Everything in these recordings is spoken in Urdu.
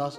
10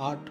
8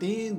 3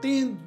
3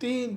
3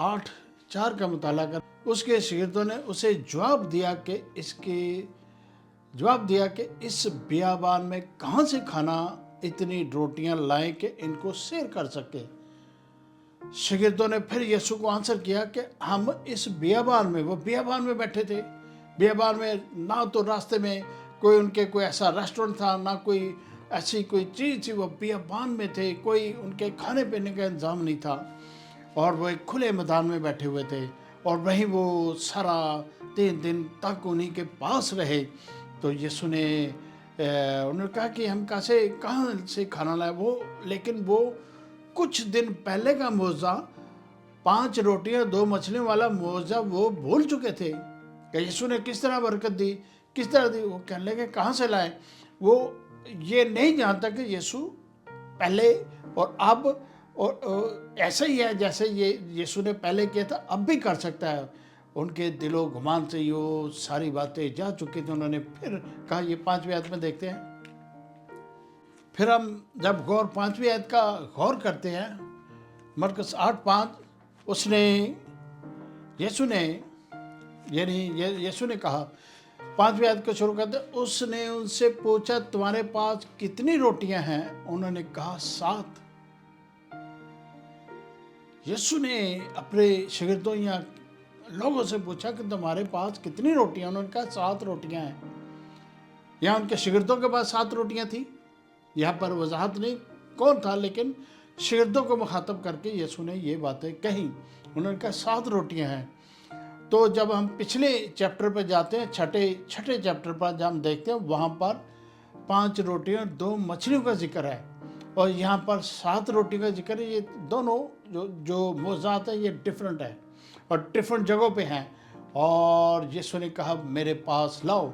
8 4 کا مطالعہ کر۔ اس کے شاگردوں نے اسے جواب دیا کہ اس بیابان میں کہاں سے کھانا اتنی روٹیاں لائیں کہ ان کو سیر کر سکے۔ شاگردوں نے پھر یسوع کو آنسر کیا کہ ہم اس بیابان میں، وہ بیابان میں بیٹھے تھے، بیابان میں نہ تو راستے میں کوئی ایسا ریسٹورنٹ تھا، نہ کوئی ایسی کوئی چیز تھی، وہ بیابان میں تھے، کوئی ان کے کھانے پینے کا انتظام نہیں تھا، اور وہ ایک کھلے میدان میں بیٹھے ہوئے تھے، اور وہیں وہ سارا 3 دن تک انہی کے پاس رہے۔ تو یسوع نے انہوں نے کہا کہ ہم کہاں سے کھانا لائے، لیکن وہ کچھ دن پہلے کا معجزہ، 5 روٹیاں 2 مچھلیوں والا معجزہ وہ بھول چکے تھے کہ یسوع نے کس طرح برکت دی، کس طرح دی۔ وہ کہنے لگے کہاں سے لائے۔ وہ یہ نہیں جانتا کہ یسوع پہلے اور اب اور ایسا ہی ہے جیسے یہ یسوع نے پہلے کیا تھا، اب بھی کر سکتا ہے۔ ان کے دل و گمان سے یہ ساری باتیں جا چکی تھیں۔ انہوں نے پھر کہا، یہ 5ویں آیت میں دیکھتے ہیں، پھر ہم جب 5ویں آیت کا غور کرتے ہیں، مرکز 8:5، یسوع نے کہا، 5ویں آیت کو شروع کرتے، اس نے ان سے پوچھا تمہارے پاس کتنی روٹیاں ہیں؟ انہوں نے کہا 7۔ یسوع نے اپنے شاگردوں یا لوگوں سے پوچھا کہ تمہارے پاس کتنی روٹیاں؟ انہوں نے کہا 7 روٹیاں ہیں۔ یہاں ان کے شاگردوں کے پاس 7 روٹیاں تھیں، یہاں پر وضاحت نہیں کون تھا، لیکن شاگردوں کو مخاطب کر کے یسوع نے یہ باتیں کہیں۔ انہوں نے کہا 7 روٹیاں ہیں۔ تو جب ہم پچھلے چیپٹر پہ جاتے ہیں، چھٹے چیپٹر پر جب ہم دیکھتے ہیں، وہاں پر 5 روٹیاں 2 مچھلیوں کا ذکر ہے، اور یہاں پر 7 روٹی کا ذکر ہے۔ یہ دونوں جو موضوعات ہیں یہ ڈیفرنٹ ہے اور ڈیفرنٹ جگہوں پہ ہیں، اور یسوع نے کہا میرے پاس لاؤ۔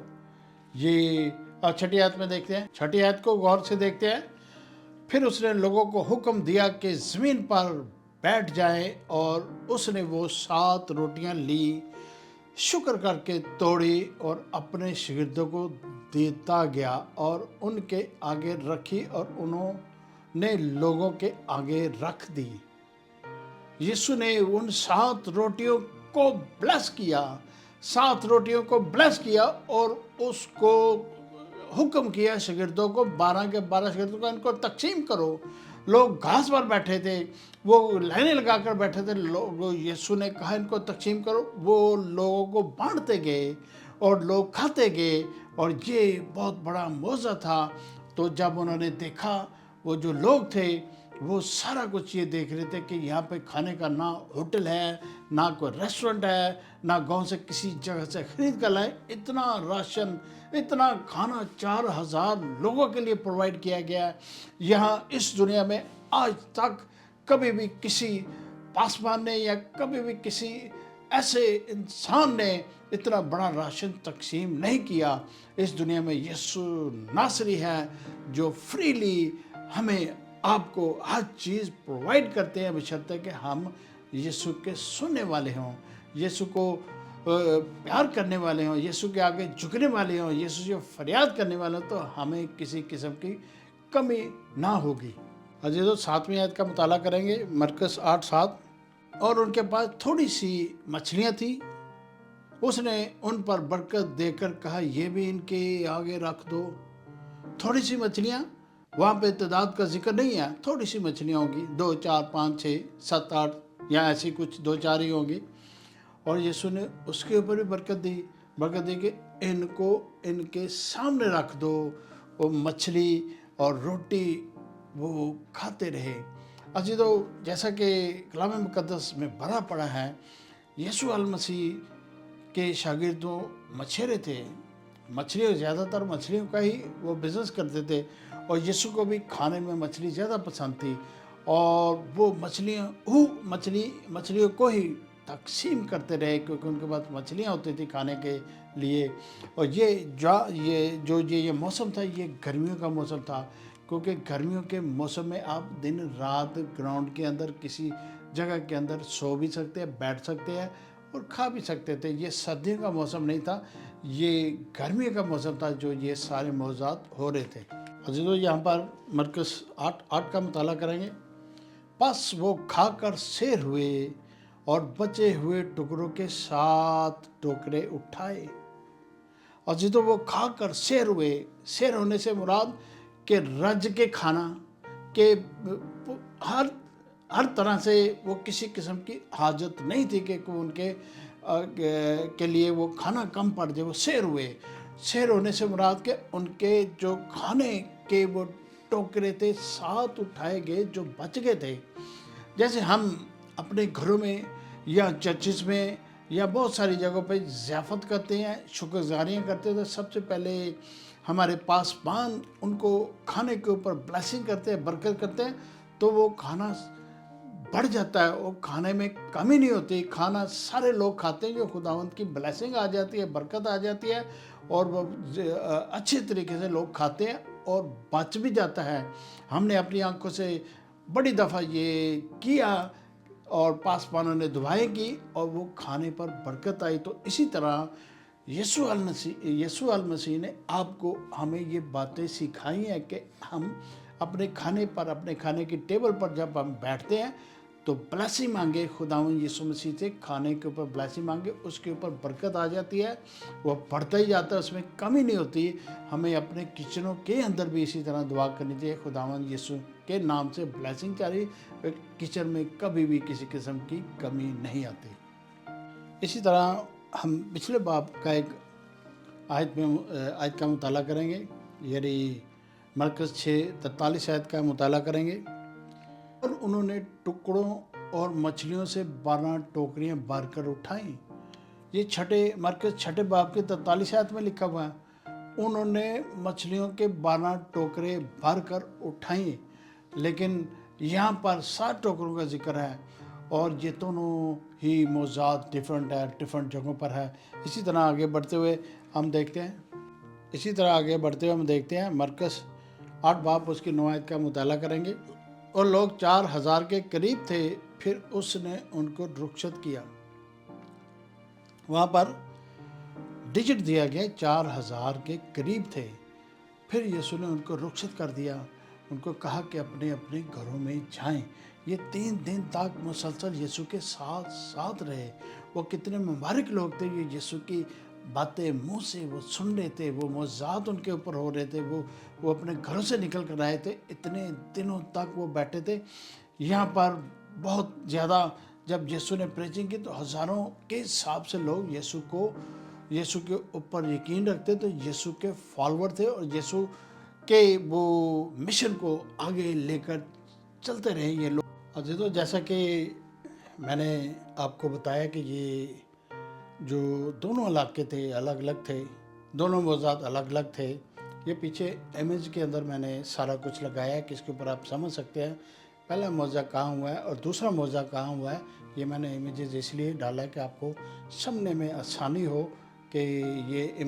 یہ 6 آیت میں دیکھتے ہیں، 6 آیت کو غور سے دیکھتے ہیں۔ پھر اس نے لوگوں کو حکم دیا کہ زمین پر بیٹھ جائیں، اور اس نے وہ 7 روٹیاں لی، شکر کر کے توڑی اور اپنے شاگردوں کو دیتا گیا اور ان کے آگے رکھی، اور انہوں نے لوگوں کے آگے رکھ دی۔ یسوع نے ان 7 روٹیوں کو بلیس کیا، 7 روٹیوں کو بلیس کیا، اور اس کو حکم کیا شاگردوں کو، 12 کے 12 شاگردوں کو، ان کو تقسیم کرو۔ لوگ گھاس پر بیٹھے تھے، وہ لائنیں لگا کر بیٹھے تھے، یسوع نے کہا ان کو تقسیم کرو۔ وہ لوگوں کو بانٹتے گئے اور لوگ کھاتے گئے، اور یہ بہت بڑا معجزہ تھا۔ تو جب انہوں نے دیکھا، وہ جو لوگ تھے وہ سارا کچھ یہ دیکھ رہے تھے کہ یہاں پہ کھانے کا نہ ہوٹل ہے، نہ کوئی ریسٹورنٹ ہے، نہ گاؤں سے کسی جگہ سے خرید کر لائے، اتنا راشن، اتنا کھانا 4000 لوگوں کے لیے پرووائڈ کیا گیا ہے۔ یہاں اس دنیا میں آج تک کبھی بھی کسی پاسبان نے یا کبھی بھی کسی ایسے انسان نے اتنا بڑا راشن تقسیم نہیں کیا۔ اس دنیا میں یسوع ناصری ہے جو فریلی ہمیں آپ کو ہر چیز پرووائڈ کرتے ہیں، بشرطے کہ ہم یسوع کے سننے والے ہوں، یسوع کو پیار کرنے والے ہوں، یسوع کے آگے جھکنے والے ہوں، یسوع سے فریاد کرنے والے ہوں، تو ہمیں کسی قسم کی کمی نہ ہوگی۔ عزیزو، 7ویں آیت کا مطالعہ کریں گے، مرکز 8:7۔ اور ان کے پاس تھوڑی سی مچھلیاں تھیں، اس نے ان پر برکت دے کر کہا یہ بھی ان کے آگے رکھ دو۔ تھوڑی سی مچھلیاں، وہاں پہ تعداد کا ذکر نہیں ہے، تھوڑی سی مچھلیاں ہوں گی، 2 4 5 6 7 8 یا ایسی کچھ 2 4 ہی ہوں گی۔ اور یسوع نے اس کے اوپر بھی برکت دی کہ ان کو ان کے سامنے رکھ دو۔ وہ مچھلی اور روٹی وہ کھاتے رہے۔ عزیزو، جیسا کہ کلام مقدس میں بھرا پڑا ہے، یسوع المسیح کے شاگردوں مچھیرے تھے، زیادہ تر مچھلیوں کا ہی وہ بزنس کرتے تھے، اور یسوع کو بھی کھانے میں مچھلی زیادہ پسند تھی، اور وہ مچھلیوں کو ہی تقسیم کرتے رہے، کیونکہ ان کے پاس مچھلیاں ہوتی تھی کھانے کے لیے۔ اور یہ موسم تھا، یہ گرمیوں کا موسم تھا، کیونکہ گرمیوں کے موسم میں آپ دن رات گراؤنڈ کے اندر کسی جگہ کے اندر سو بھی سکتے ہیں، بیٹھ سکتے ہیں اور کھا بھی سکتے تھے۔ یہ سردیوں کا موسم نہیں تھا، یہ گرمیوں کا موسم تھا جو یہ سارے موضوعات ہو رہے تھے۔ عزیزو، یہاں پر مرکز 8 کا مطالعہ کریں گے۔ پس وہ کھا کر سیر ہوئے اور بچے ہوئے ٹکڑوں کے 7 ٹوکرے اٹھائے، اور جدو وہ کھا کر سیر ہوئے۔ سیر ہونے سے مراد کہ رج کے کھانا، کہ ہر طرح سے وہ کسی قسم کی حاجت نہیں تھی کہ ان کے لیے وہ کھانا کم پڑ جائے، وہ سیر ہوئے۔ سیر ہونے سے مراد کہ ان کے جو کھانے کے وہ ٹوکرے تھے 7 اٹھائے گئے جو بچ گئے تھے۔ جیسے ہم اپنے گھروں میں یا چرچز میں یا بہت ساری جگہوں پہ ضیافت کرتے ہیں، شکر گزاریاں کرتے ہیں، تو سب سے پہلے ہمارے پاسبان ان کو کھانے کے اوپر بلیسنگ کرتے ہیں، برکت کرتے ہیں، تو وہ کھانا بڑھ جاتا ہے، وہ کھانے میں کمی نہیں ہوتی، کھانا سارے لوگ کھاتے ہیں، جو خداوند کی بلیسنگ آ جاتی ہے، برکت آ جاتی ہے، اور وہ اچھے طریقے سے لوگ کھاتے ہیں اور بچ بھی جاتا ہے۔ ہم نے اپنی آنکھوں سے بڑی دفعہ یہ کیا، اور پاسبانوں نے دعائیں کی اور وہ کھانے پر برکت آئی۔ تو اسی طرح یسوع المسیح نے آپ کو ہمیں یہ باتیں سکھائی ہیں کہ ہم اپنے کھانے پر، اپنے کھانے کی ٹیبل پر جب ہم بیٹھتے ہیں تو بلیسنگ مانگے، خداوند یسوع مسیح سے کھانے کے اوپر بلیسنگ مانگے، اس کے اوپر برکت آ جاتی ہے، وہ بڑھتا ہی جاتا ہے، اس میں کمی نہیں ہوتی۔ ہمیں اپنے کچنوں کے اندر بھی اسی طرح دعا کرنی چاہیے، خداوند یسوع کے نام سے بلیسنگ چاہیے، کچن میں کبھی بھی کسی قسم کی کمی نہیں آتی۔ اسی طرح ہم پچھلے باب کا ایک آیت کا مطالعہ کریں گے، یعنی مرکز 6:43 آیت کا مطالعہ کریں گے۔ اور انہوں نے ٹکڑوں اور مچھلیوں سے 12 ٹوکریاں بھر کر اٹھائیں۔ یہ مرکز 6 باب کے 43 آیت میں لکھا ہوا ہے، انہوں نے مچھلیوں کے 12 ٹوکرے بھر کر اٹھائیں، لیکن یہاں پر 7 ٹوکروں کا ذکر ہے، اور یہ دونوں ہی موضوعات ڈیفرنٹ جگہوں پر ہے۔ اسی طرح آگے بڑھتے ہوئے ہم دیکھتے ہیں مرکز 8 باب اس کی 9 آیت کا مطالعہ کریں گے۔ اور لوگ 4000 کے قریب تھے، پھر اس نے ان کو رخصت کیا۔ وہاں پر ڈیجٹ دیا گیا 4000 کے قریب تھے، پھر یسوع نے ان کو رخصت کر دیا، ان کو کہا کہ اپنے اپنے گھروں میں جائیں۔ یہ 3 دن تک مسلسل یسوع کے ساتھ رہے۔ وہ کتنے مبارک لوگ تھے، یہ یسوع کی باتیں منہ سے وہ سن رہے تھے، وہ معجزات ان کے اوپر ہو رہے تھے، وہ اپنے گھروں سے نکل کر آئے تھے، اتنے دنوں تک وہ بیٹھے تھے۔ یہاں پر بہت زیادہ جب یسوع نے پریچنگ کی تو ہزاروں کے حساب سے لوگ یسوع کے اوپر یقین رکھتے، تو یسوع کے فالوور تھے، اور یسوع کے وہ مشن کو آگے لے کر چلتے رہے یہ لوگ۔ عزیزو، جیسا کہ میں نے آپ کو بتایا کہ یہ جو دونوں علاقے تھے الگ الگ تھے، دونوں موضوعات الگ الگ تھے۔ یہ پیچھے امیج کے اندر میں نے سارا کچھ لگایا ہے کہ اس کے اوپر آپ سمجھ سکتے ہیں پہلا موضوع کہاں ہوا ہے اور دوسرا موضوع کہاں ہوا ہے۔ یہ میں نے امیجز اس لیے ڈالا ہے کہ آپ کو سمجھنے میں آسانی ہو کہ یہ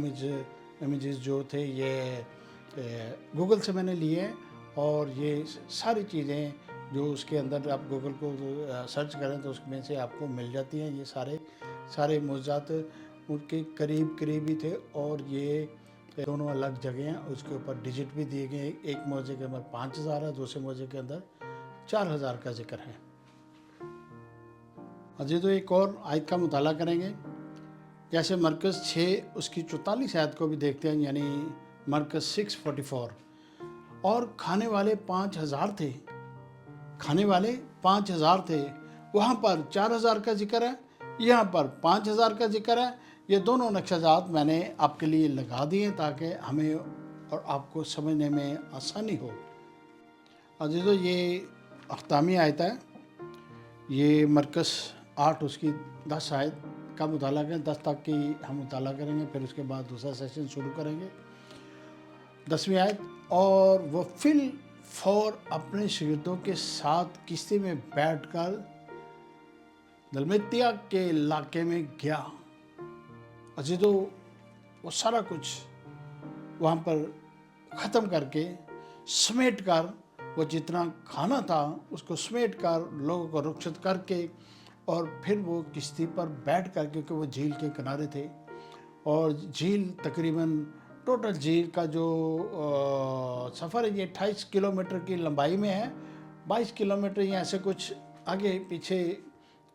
امیجز جو تھے یہ گوگل سے میں نے لیے ہیں، اور یہ ساری چیزیں جو اس کے اندر آپ گوگل کو سرچ کریں تو اس میں سے آپ کو مل جاتی ہیں۔ یہ سارے موضوعات ان کے قریب ہی تھے، اور یہ دونوں الگ جگہیں ہیں، اس کے اوپر ڈیجٹ بھی دیے گئے ہیں۔ ایک موضوع کے اندر 5000 ہے، دوسرے موضوع کے اندر 4000 کا ذکر ہے۔ عزیزو، ایک اور آیت کا مطالعہ کریں گے، جیسے مرکز 6 اس کی 44 آیت کو بھی دیکھتے ہیں، یعنی مرکز 6:44۔ اور کھانے والے 5000 تھے، وہاں پر 4000 کا ذکر ہے، یہاں پر 5000 کا ذکر ہے۔ یہ دونوں نقشات میں نے آپ کے لیے لگا دیے تاکہ ہمیں اور آپ کو سمجھنے میں آسانی ہو۔ عزیزو، یہ اختتامی آیت ہے، یہ مرکز 8 اس کی 10 آیت کا مطالعہ کریں، 10 تک کی ہم مطالعہ کریں گے، پھر اس کے بعد دوسرا سیشن شروع کریں گے۔ 10ویں آیت، اور وہ فی الفور اپنے شاگردوں کے ساتھ کشتی میں بیٹھ کر دلمتیا کے علاقے میں گیا۔ عزیزو، وہ سارا کچھ وہاں پر ختم کر کے سمیٹ کر، وہ جتنا کھانا تھا اس کو سمیٹ کر لوگوں کو رخصت کر کے، اور پھر وہ کشتی پر بیٹھ کر، کیونکہ وہ جھیل کے کنارے تھے، اور جھیل تقریباً ٹوٹل جھیل کا جو سفر ہے یہ 28 کلومیٹر کی لمبائی میں ہے، 22 کلومیٹر یا ایسے کچھ آگے پیچھے